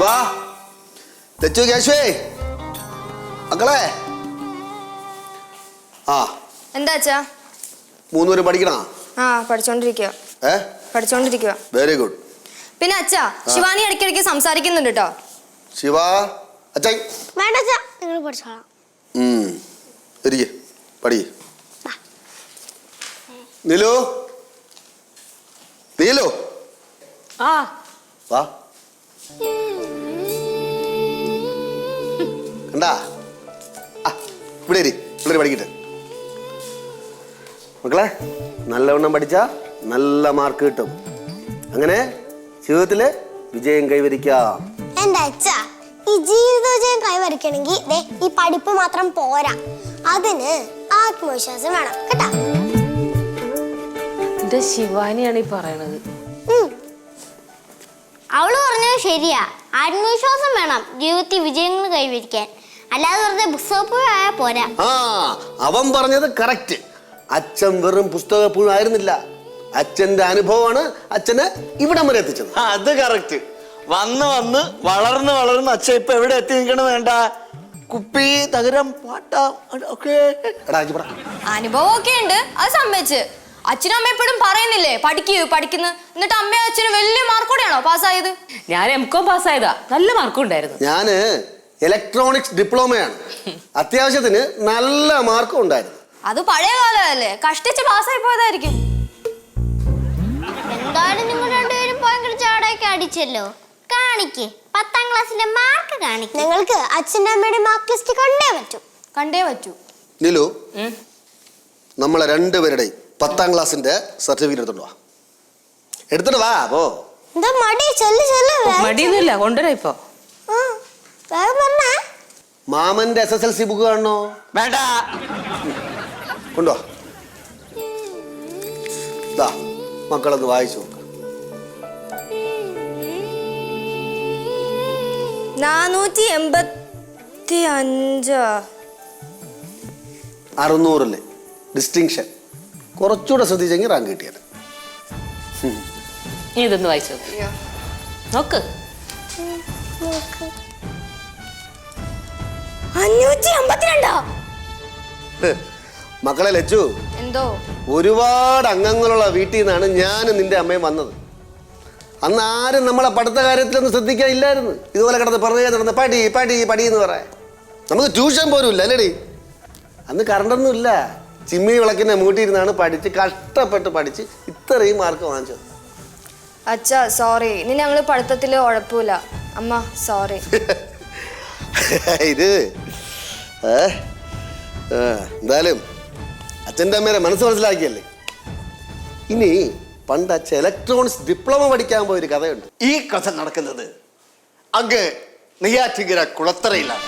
ശിവാ, തെച്ചു കേശുവേ, മക്കളെ. ആ എന്താ അച്ഛാ? 3 പേരും പഠിക്കണ? ആ, പഠിച്ചോണ്ടിരിക്കുക. Very good. പിന്നെ അച്ഛാ, ശിവാനി ഇടയ്ക്കിടയ്ക്ക് സംസാരിക്കുന്നുണ്ട് കേട്ടോ. ശിവ, അച്ഛാ വേണ്ട അച്ഛാ, നിങ്ങൾ പഠിച്ചോളാം. പഠി. നീലു, നീലു, ആ വാ. കണ്ടാ, ഇവിടെ പഠിക്കട്ടെ. മക്കളെ, നല്ലവണ്ണം പഠിച്ചാ നല്ല മാർക്ക് കിട്ടും. അങ്ങനെ ജീവിതത്തില് വിജയം കൈവരിക്കാം. എന്റെ അച്ഛാ, ഈ ജീവിത വിജയം കൈവരിക്കണമെങ്കിൽ ഈ പഠിപ്പ് മാത്രം പോരാ, അതിന് ആത്മവിശ്വാസം വേണം കേട്ടാ. എന്റെ ശിവാനിയാണ് ഈ പറയണത്. അവള് പറഞ്ഞത് ശരിയാ, ആത്മവിശ്വാസം വേണം ജീവിതത്തിൽ വിജയങ്ങൾ കൈവരിക്കാൻ, അല്ലാതെ വെറുതെ പുസ്തകപ്പുഴായാ പോരാ. അവൻ പറഞ്ഞത് കറക്റ്റ്. അച്ഛൻ വെറും പുസ്തകപ്പുഴായിരുന്നില്ല, അച്ഛന്റെ അനുഭവമാണ് അച്ഛനെ ഇവിടം വരെ എത്തിച്ചത്. അത് കറക്റ്റ്. വന്ന് വളർന്ന് അച്ഛൻ ഇപ്പൊ എവിടെ എത്തി നിൽക്കണം വേണ്ട, കുപ്പി തകരം പാട്ട ഒക്കെ അനുഭവം ഒക്കെ ഉണ്ട്, അത് സമ്മതിച്ച്. അച്ഛനും അമ്മ എപ്പോഴും പറയുന്നില്ലേ പഠിക്കുന്നു, എന്നിട്ട് അമ്മയും അച്ഛനും വലിയ മാർക്കോടെയാണോ പാസ്സായത്? ഞാൻ M.Com പാസ്സായതാ, നല്ല മാർക്കും ഉണ്ടായിരുന്നു. ഞാന് ഇലക്ട്രോണിക്സ് ഡിപ്ലോമയാണ്, അത്യാവശ്യത്തിന് നല്ല മാർക്കും ഉണ്ടായിരുന്നു. അത് പഴയ കാലമല്ലേ, കഷ്ടിച്ച് പാസ്സായി പോയതായിരിക്കും. എന്തായാലും നിങ്ങൾ രണ്ടുപേരും ഭയങ്കര ചാടയൊക്കെ അടിച്ചല്ലോ. കാണിക്ക്, 10ാം ക്ലാസ്സിലെ മാർക്ക് കാണിക്ക്. നിങ്ങൾക്ക് അച്ഛൻ്റെ അമ്മയുടെ മാർക്ക് ലിസ്റ്റ് കണ്ടേ പറ്റൂ. നിലു, നമ്മളെ രണ്ടുപേരുടെയും 10ാം ക്ലാസ്സിന്റെ സർട്ടിഫിക്കറ്റ് എടുത്തിട്ട് വാ. പോ. മടിയൊന്നുമില്ല, കൊണ്ടുവരാ. ഇപ്പൊ മാമന്റെ SSLC ബുക്ക് കാണണോ? വേണ്ട, കൊണ്ടുവാ. മക്കളൊന്ന് വായിച്ചു നോക്ക. 485 600 ഡിസ്റ്റിങ്ഷൻ. കുറച്ചുകൂടെ ശ്രദ്ധിച്ചെങ്കിൽ റാങ്ക് കിട്ടിയത്. ഇതൊന്ന് വായിച്ചു നോക്ക്. 582. മക്കളെ ലച്ചു, എന്തോ ഒരുപാട് അംഗങ്ങളുള്ള വീട്ടിൽ നിന്നാണ് ഞാനും നിന്റെ അമ്മയും വന്നത്. അന്ന് ആരും നമ്മളെ പഠിത്ത കാര്യത്തിലൊന്നും ശ്രദ്ധിക്കാനില്ലായിരുന്നു. ഇതുപോലെ കിടന്ന് നടന്ന് പടി എന്ന് പറയാൻ നമുക്ക് ട്യൂഷൻ പോലും ഇല്ല അല്ലേടി. അന്ന് കറണ്ടൊന്നും ഇല്ല, ചിമ്മി വിളക്കിനെ മൂട്ടിയിരുന്നാണ് പഠിച്ച് കഷ്ടപ്പെട്ട് പഠിച്ച് ഇത്രയും മാർക്ക് വാങ്ങിച്ചത്. അച്ഛാ സോറി, ഇനി ഞങ്ങള് പഠിത്തത്തില് ഉഴപ്പൂല. അമ്മ സോറി. ഇത് എന്തായാലും അച്ഛൻ്റെ അമ്മേരെ മനസ്സിലാക്കിയല്ലേ. ഇനി പണ്ട് അച്ഛൻ ഇലക്ട്രോണിക്സ് ഡിപ്ലോമ പഠിക്കാൻ പോയൊരു കഥയുണ്ട്. ഈ കഥ നടക്കുന്നത് അങ്ങ് നെയ്യാറ്റിങ്കര കുളത്തറയിലാണ്.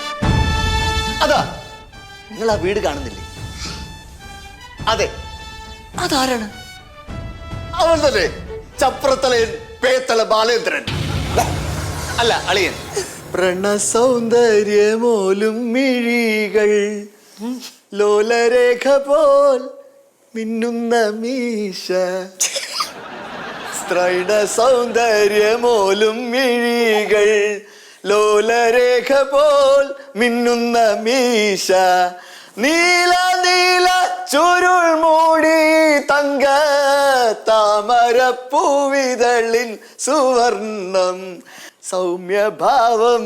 അതാ നിങ്ങൾ ആ വീട് കാണുന്നില്ലേ? അതെ, അതാരാണ്? അവൻ തന്നെ ചപ്രത്തലയൻ പേത്തല ബാലേന്ദ്രൻ. അല്ല, അളിയൻ. പ്രണസൗന്ദര്യമോലും മിഴികൾ, ലോലരേഖ പോൽ മിന്നുന്ന മീശ, സ്ത്രൈണ സൗന്ദര്യമോലും മിഴികൾ, ലോലരേഖ പോൽ മിന്നുന്ന മീശ, നീല നീല ചുരുൾ മൂടി തങ്ക താമരപ്പൂവിതളിൻ സുവർണം, സൗമ്യഭാവം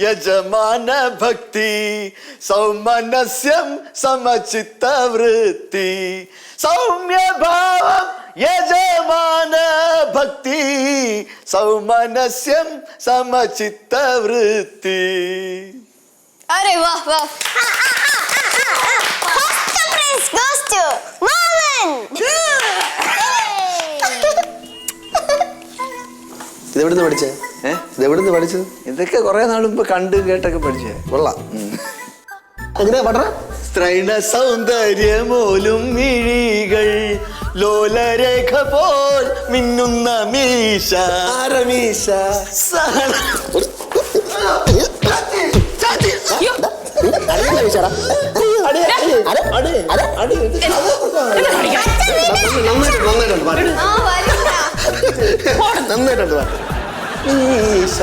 യജമാന ഭക്തി, സൗമനസ്യം സമചിത്ത വൃത്തി, സൗമ്യഭാവം യജമാന ഭക്തി, സൗമനസ്യം സമചിത്ത വൃത്തി. അരെ വാ വാ. ഇതെവിടുന്ന് പഠിച്ചേ? ഇതെവിടുന്ന് പഠിച്ചത്? ഇതൊക്കെ കുറെ നാൾ മുമ്പ് കണ്ട് കേട്ടൊക്കെ പഠിച്ചേ. കൊള്ളാം. എങ്ങനെയാ പഠന? സ്ത്രൈണ സൗന്ദര്യമോലും മിഴികൾ, ലോലരേഖ പോൽ മിന്നുന്ന മീശ. ആരമീശ? നന്നായിട്ടുണ്ട്. ഈശ